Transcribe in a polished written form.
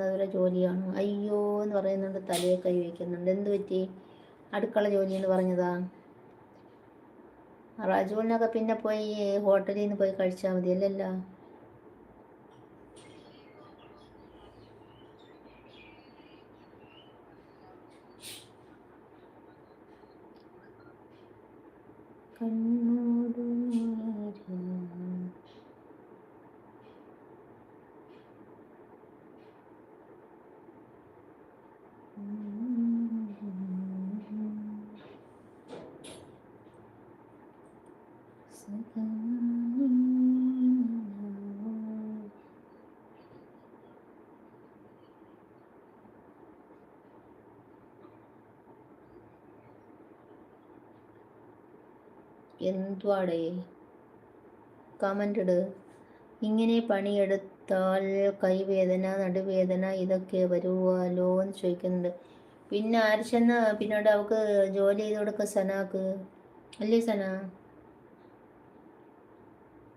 അതൊരു ജോലിയാണ്. അയ്യോ എന്ന് പറയുന്നുണ്ട്, തലയെ കൈ വയ്ക്കുന്നുണ്ട്. എന്ത് പറ്റി? അടുക്കള ജോലി എന്ന് പറഞ്ഞതാ. റജുവിനൊക്കെ പിന്നെ പോയി ഹോട്ടലിൽ നിന്ന് പോയി കഴിച്ചാൽ മതി അല്ലല്ലോ. കണ്ണോട് എന്തുവാടേ കമൻ്റ് ഇട്. ഇങ്ങനെ പണിയെടുത്താൽ കൈവേദന, നടുവേദന ഇതൊക്കെ വരുവാലോ എന്ന് ചോദിക്കുന്നുണ്ട്. പിന്നെ ആരിച്ചെന്ന് പിന്നീട് അവൾക്ക് ജോലി ചെയ്ത് കൊടുക്കുക സനാക്ക് അല്ലേ സന?